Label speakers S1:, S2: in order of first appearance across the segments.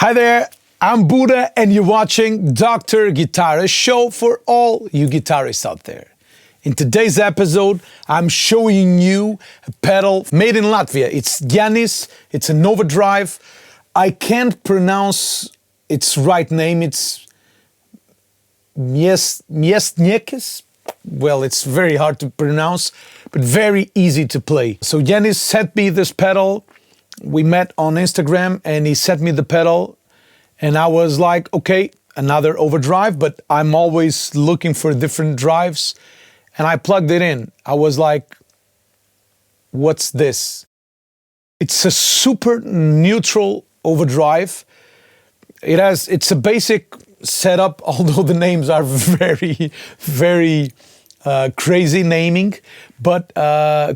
S1: Hi there, I'm Budda and you're watching Dr. Guitar, a show for all you guitarists out there. In today's episode, I'm showing you a pedal made in Latvia. It's Janis, it's an Overdrive. I can't pronounce its right name, it's Miesnieks. Well, it's very hard to pronounce, but very easy to play. So Janis sent me this pedal. We met on Instagram and he sent me the pedal and I was like, okay, another Overdrive, but I'm always looking for different drives. And I plugged it in. I was like, what's this? It's a super neutral Overdrive. It's a basic setup, although the names are very, very crazy naming, but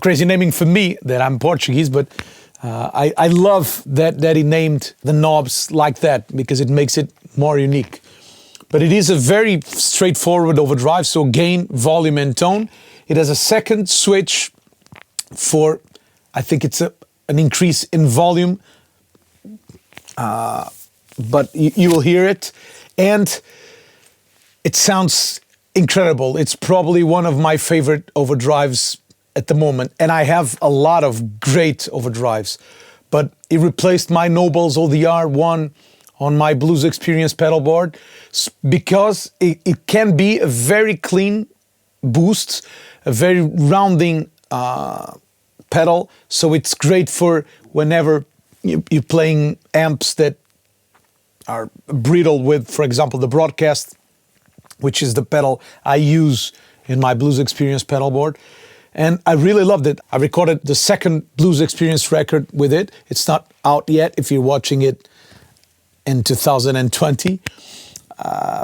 S1: crazy naming for me that I'm Portuguese, but I love that he named the knobs like that because it makes it more unique. But it is a very straightforward Overdrive, so gain, volume and tone. It has a second switch for, I think it's an increase in volume, but you will hear it. And it sounds incredible. It's probably one of my favorite Overdrives at the moment. And I have a lot of great Overdrives, but it replaced my Nobels ODR1 on my Blues Experience pedal board because it can be a very clean boost, a very rounding pedal. So it's great for whenever you're playing amps that are brittle with, for example, the Broadcast, which is the pedal I use in my Blues Experience pedal board. And I really loved it. I recorded the second Blues Experience record with it. It's not out yet if you're watching it in 2020,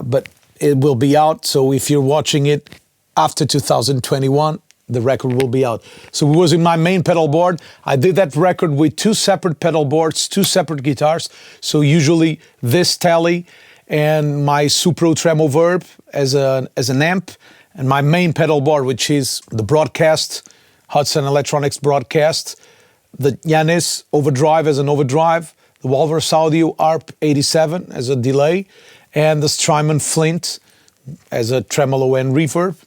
S1: but it will be out. So if you're watching it after 2021, the record will be out. So it was in my main pedal board. I did that record with two separate pedal boards, two separate guitars. So usually this Tele and my Supro Tremo Verb as an amp, and my main pedal board, which is the Broadcast, Hudson Electronics Broadcast, the Janis Overdrive as an Overdrive, the Walrus Audio ARP 87 as a delay, and the Strymon Flint as a tremolo and reverb.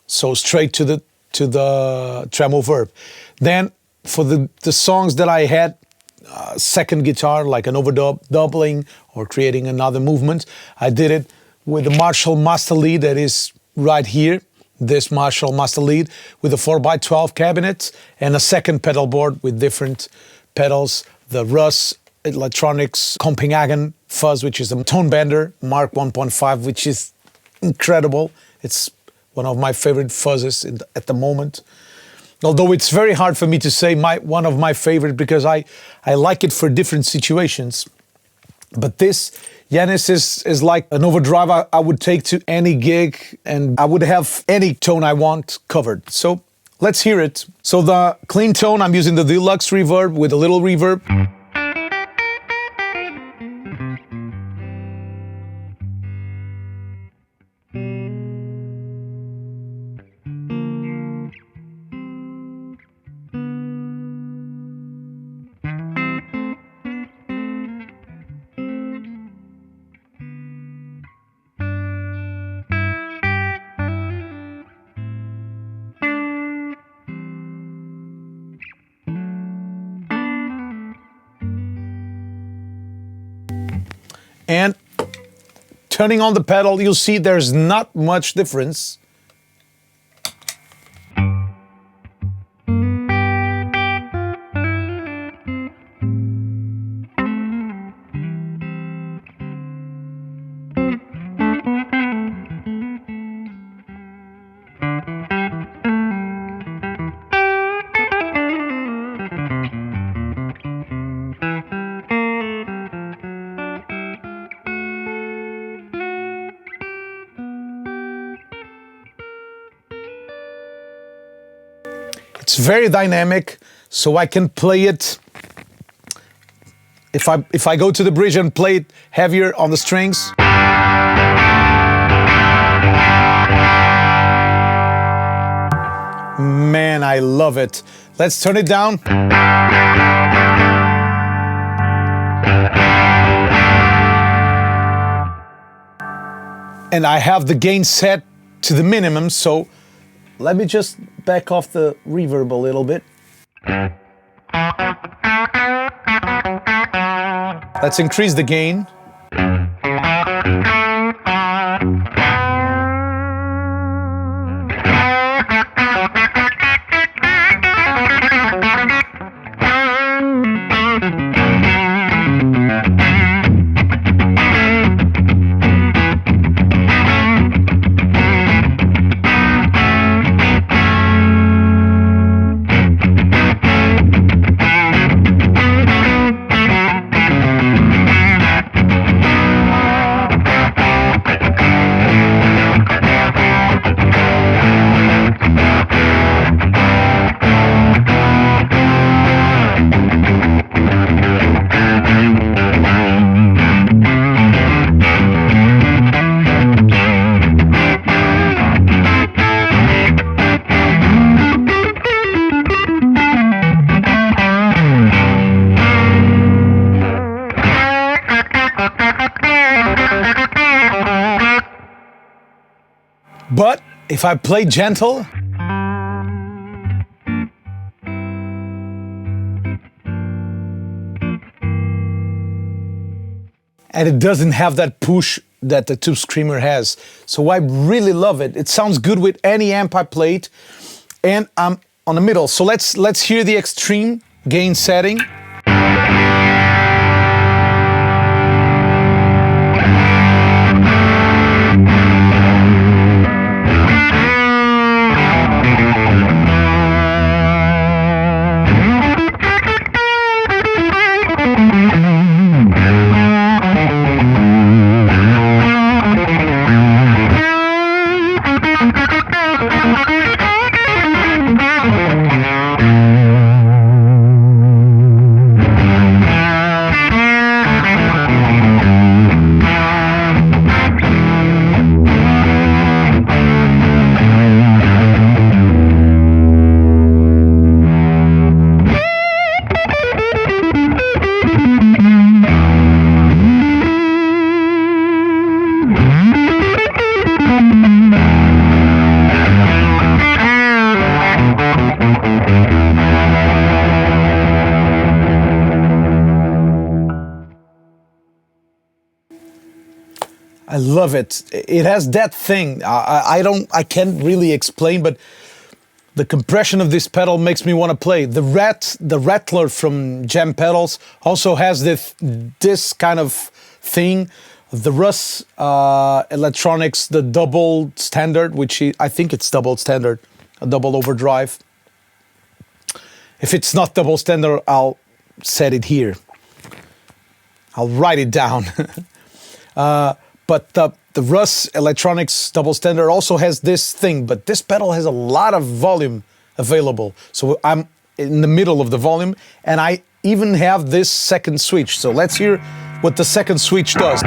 S1: So straight to the Tremo Verb. Then for the songs that I had second guitar, like an overdub doubling or creating another movement, I did it with the Marshall Master Lead that is right here, this Marshall Master Lead with a 4x12 cabinet and a second pedal board with different pedals, the Russ Electronics Copenhagen Fuzz, which is a tone bender, Mark 1.5, which is incredible. It's one of my favorite fuzzes at the moment. Although it's very hard for me to say one of my favorite because I like it for different situations. But this Janis is like an Overdrive I would take to any gig and I would have any tone I want covered. So let's hear it. So the clean tone, I'm using the Deluxe Reverb with a little reverb. And turning on the pedal, you'll see there's not much difference. It's very dynamic, so I can play it. If I go to the bridge and play it heavier on the strings. Man, I love it. Let's turn it down. and I have the gain set to the minimum, so let me just back off the reverb a little bit. Let's increase the gain. But if I play gentle, and it doesn't have that push that the Tube Screamer has. So I really love it. It sounds good with any amp I played, and I'm on the middle. So let's hear the extreme gain setting. I love it. It has that thing. I can't really explain, but the compression of this pedal makes me want to play. The Rattler from Jam Pedals also has this kind of thing. The Russ Electronics, the double standard, which I think it's double standard, a double overdrive. If it's not double standard, I'll set it here. I'll write it down. But the Russ Electronics double standard also has this thing, but this pedal has a lot of volume available. So I'm in the middle of the volume, and I even have this second switch. So let's hear what the second switch does.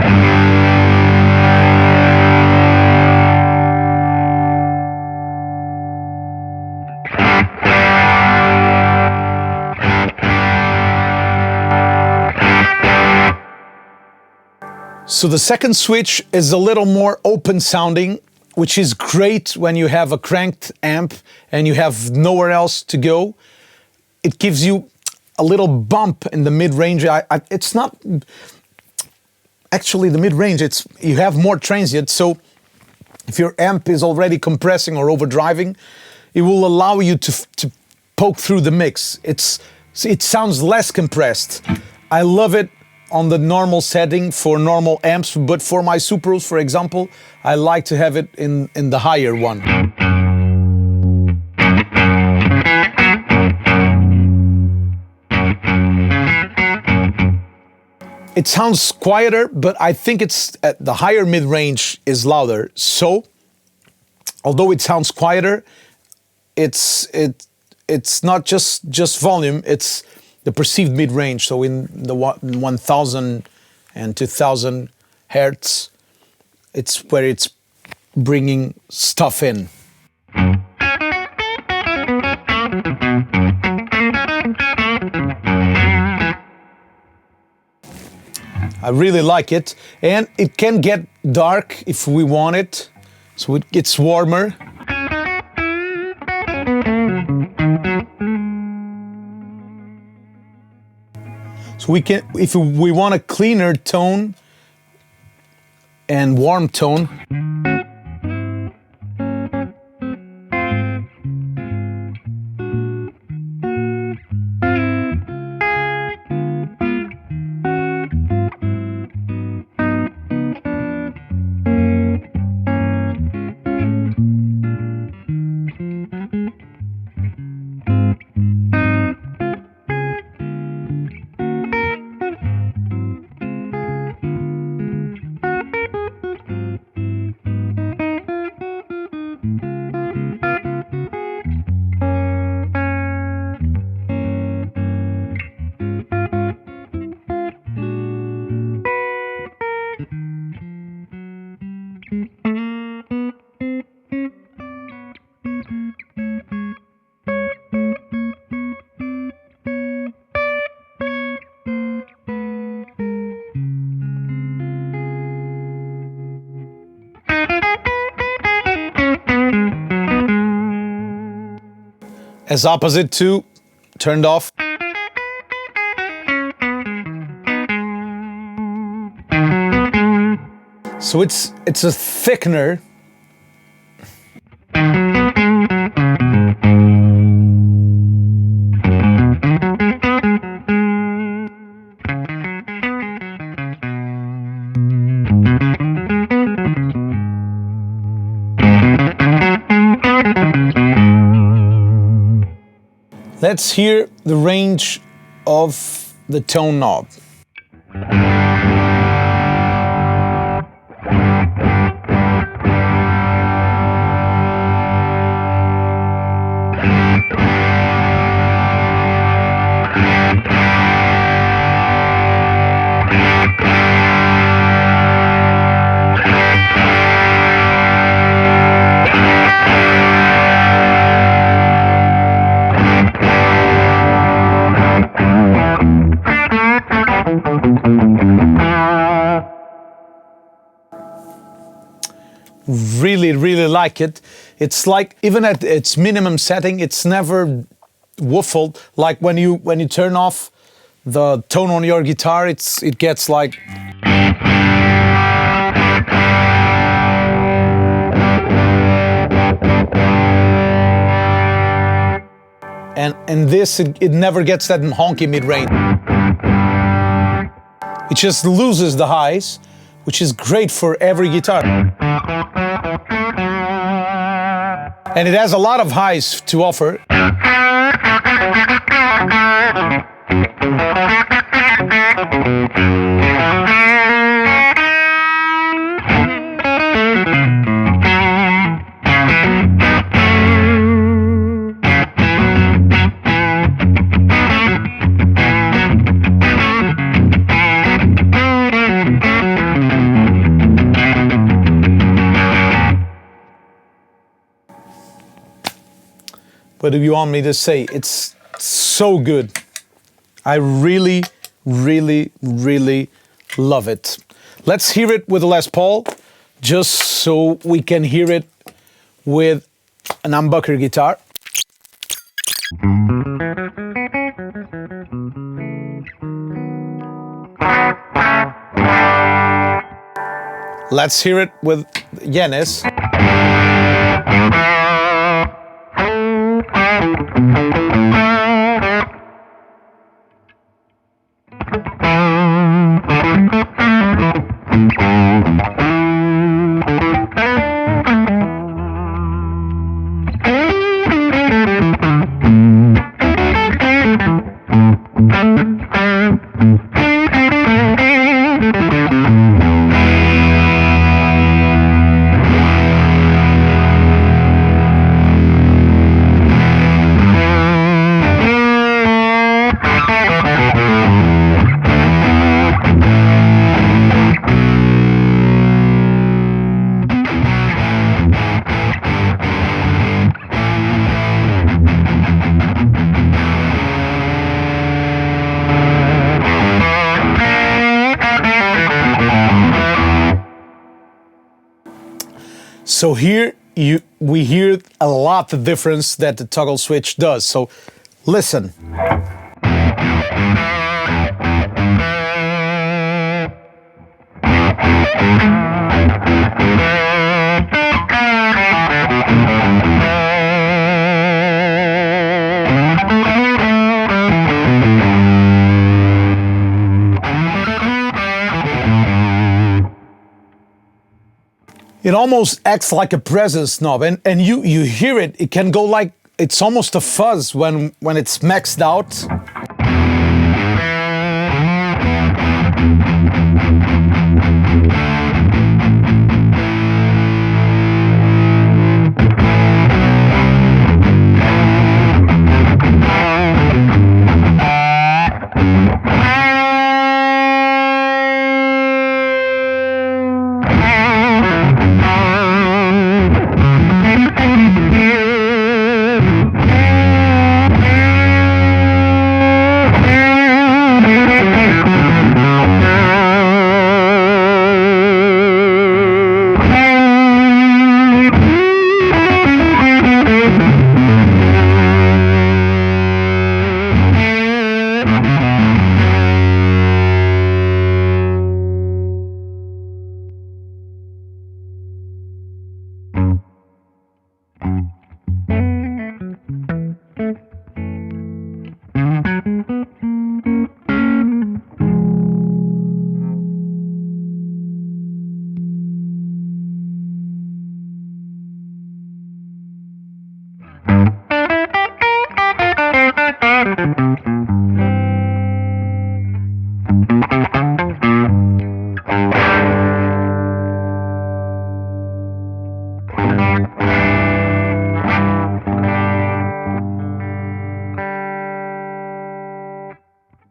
S1: So the second switch is a little more open sounding, which is great when you have a cranked amp and you have nowhere else to go. It gives you a little bump in the mid-range. It's not actually the mid-range, you have more transient. So if your amp is already compressing or overdriving, it will allow you to poke through the mix. It sounds less compressed. I love it on the normal setting for normal amps, but for my Supros, for example, I like to have it in the higher one. It sounds quieter, but I think it's at the higher mid-range is louder. So, although it sounds quieter, it's not just volume, it's the perceived mid-range. So in the 1000 and 2000 hertz, it's where it's bringing stuff in. I really like it. And it can get dark if we want it, so it gets warmer. So we can, if we want a cleaner tone and warm tone, as opposite to turned off. So it's a thickener. Let's hear the range of the tone knob. Really like it. It's like, even at its minimum setting, it's never woofled. Like when you turn off the tone on your guitar, it gets like, and this it never gets that honky mid-range. It just loses the highs, which is great for every guitar. And it has a lot of highs to offer. What do you want me to say? It's so good. I really love it. Let's hear it with a Les Paul, just so we can hear it with an humbucker guitar. Let's hear it with Janis. So here we hear a lot the difference that the toggle switch does. So listen. It almost acts like a presence knob, and you hear it. It can go like, it's almost a fuzz when it's maxed out.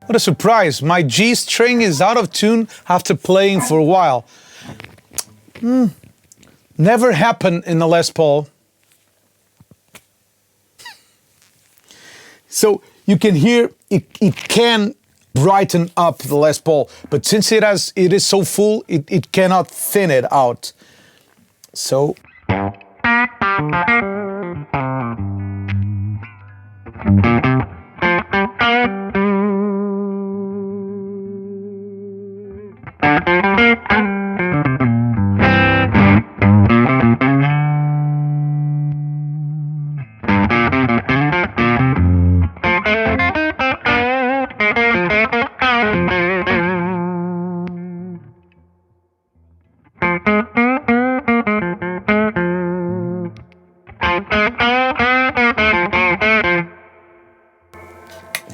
S1: What a surprise, my G string is out of tune after playing for a while. Never happened in the Les Paul. So you can hear it can brighten up the Les Paul, but since it is so full, it cannot thin it out. So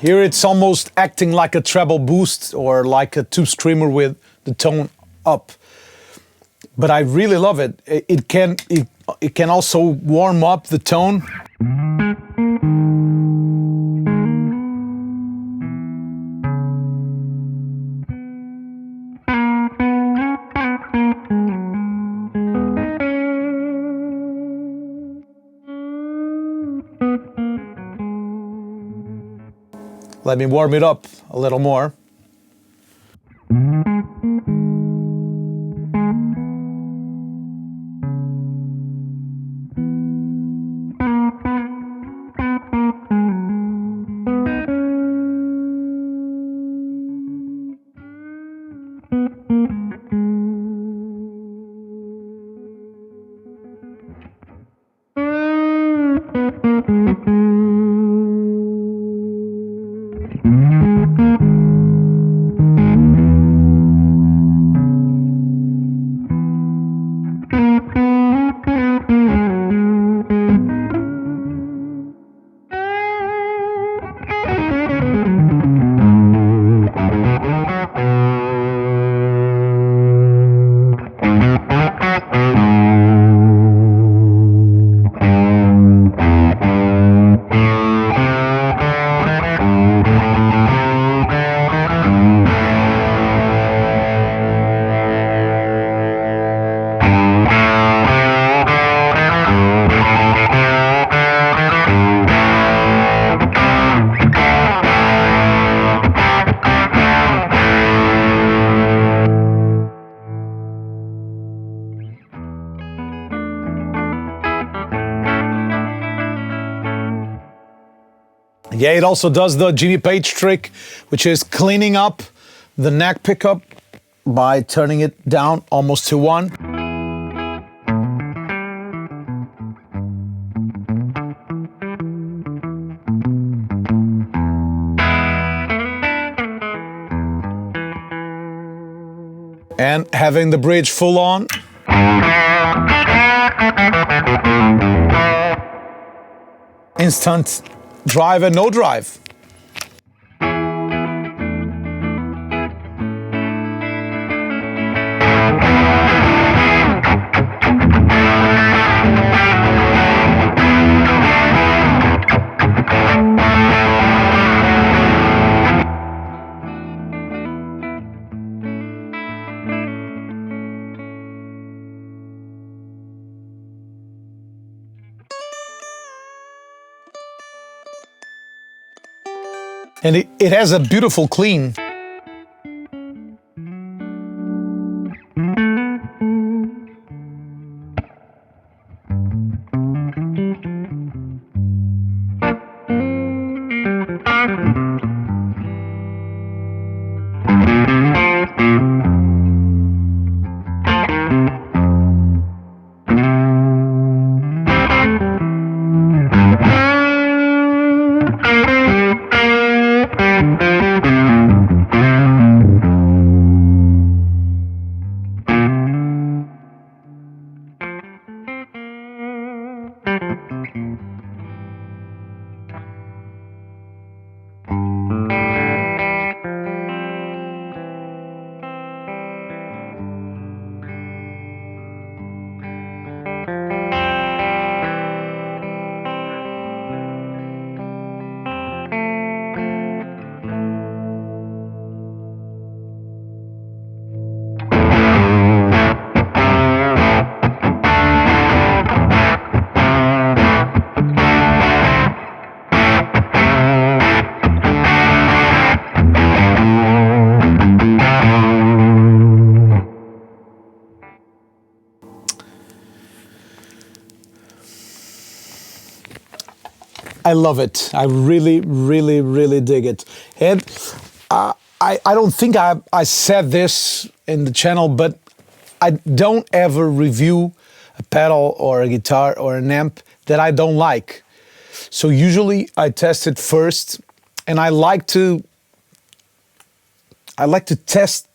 S1: here it's almost acting like a treble boost or like a tube screamer with the tone up. But I really love it. It can also warm up the tone. Let me warm it up a little more. Yeah, it also does the Jimmy Page trick, which is cleaning up the neck pickup by turning it down almost to 1. And having the bridge full on. Instant drive and no drive. And it has a beautiful clean. I love it. I really, really, really dig it. And I don't think I said this in the channel, but I don't ever review a pedal or a guitar or an amp that I don't like. So usually I test it first, and I like to test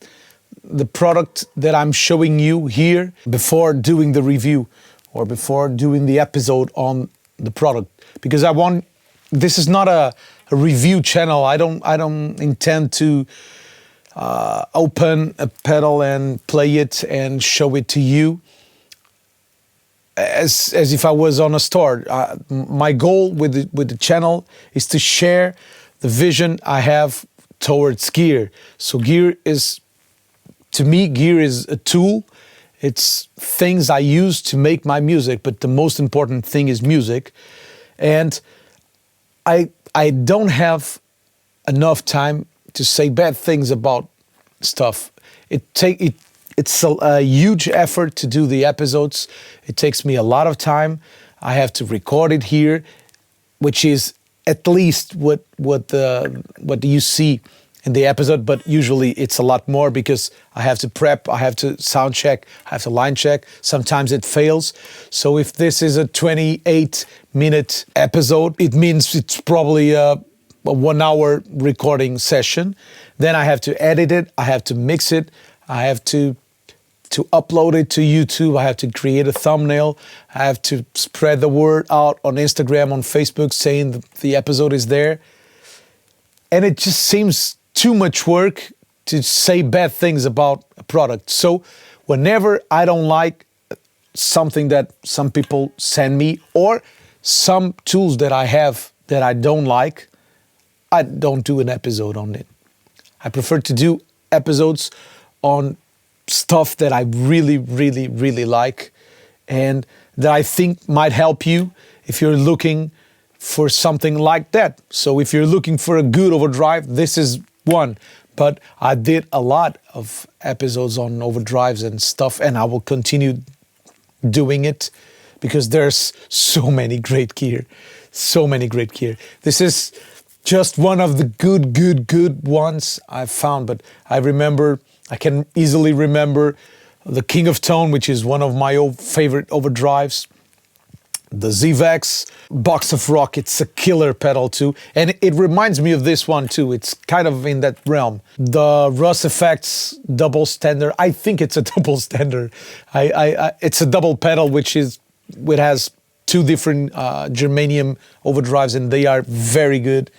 S1: the product that I'm showing you here before doing the review or before doing the episode on the product, because this is not a review channel. I don't intend to open a pedal and play it and show it to you as if I was on a store. My goal with the channel is to share the vision I have towards gear. So to me, gear is a tool. It's things I use to make my music, but the most important thing is music. And I don't have enough time to say bad things about stuff. It's a huge effort to do the episodes. It takes me a lot of time. I have to record it here, which is at least what you see in the episode, but usually it's a lot more because I have to prep, I have to sound check, I have to line check. Sometimes it fails. So if this is a 28-minute episode, it means it's probably a 1 hour recording session. Then I have to edit it, I have to mix it, I have to upload it to YouTube, I have to create a thumbnail, I have to spread the word out on Instagram, on Facebook, saying that the episode is there. And it just seems too much work to say bad things about a product. So whenever I don't like something that some people send me or some tools that I have that I don't like, I don't do an episode on it. I prefer to do episodes on stuff that I really, really, really like and that I think might help you if you're looking for something like that. So if you're looking for a good overdrive, this is one. But I did a lot of episodes on overdrives and stuff, and I will continue doing it because there's so many great gear. So many great gear. This is just one of the good ones I've found. But I can easily remember the King of Tone, which is one of my favorite overdrives. The ZVEX, Box of Rock, it's a killer pedal too. And it reminds me of this one too. It's kind of in that realm. The Russ Effects double standard, I think it's a double standard. It's a double pedal, which has two different germanium overdrives, and they are very good.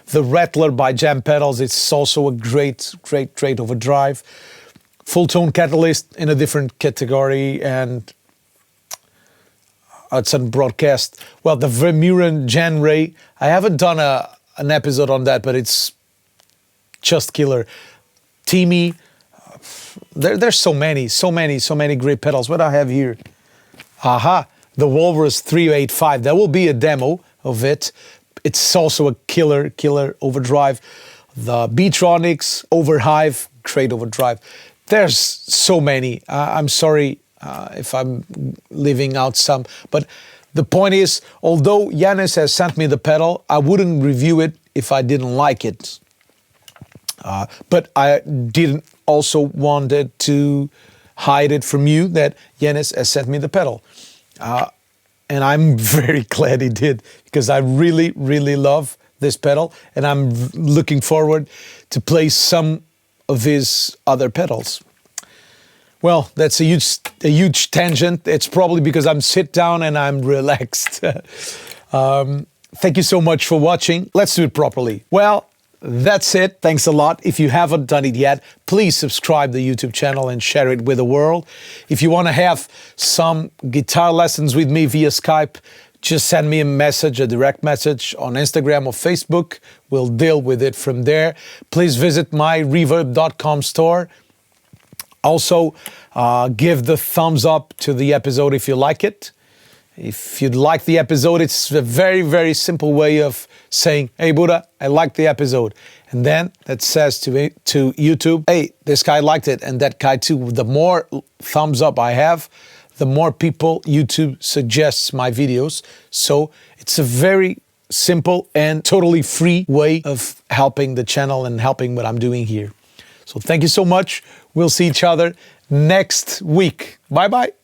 S1: The Rattler by Jam Pedals, it's also a great overdrive. Full Tone Catalyst in a different category, and it's on broadcast. Well, the Vermuren Jan Ray, I haven't done an episode on that, but it's just killer. Teamy, there's so many great pedals. What do I have here? Aha, the Walrus 385. That will be a demo of it. It's also a killer overdrive. The Beatronics Overhive, great overdrive. There's so many. I'm sorry if I'm leaving out some, but the point is, although Janis has sent me the pedal, I wouldn't review it if I didn't like it. But I didn't also want it to hide it from you that Janis has sent me the pedal. And I'm very glad he did, because I really love this pedal, and I'm looking forward to play some of his other pedals. Well, that's a huge tangent. It's probably because I'm sit down and I'm relaxed. Thank you so much for watching. Let's do it properly. Well, that's it. Thanks a lot. If you haven't done it yet, please subscribe the YouTube channel and share it with the world. If you want to have some guitar lessons with me via Skype, just send me a direct message on Instagram or Facebook. We'll deal with it from there. Please visit my reverb.com store. Also, give the thumbs up to the episode if you like it. If you'd like the episode, it's a very simple way of saying, hey, Budda, I liked the episode. And then that says to YouTube, hey, this guy liked it, and that guy too. The more thumbs up I have, the more people YouTube suggests my videos. So it's a very simple and totally free way of helping the channel and helping what I'm doing here. So thank you so much. We'll see each other next week. Bye-bye.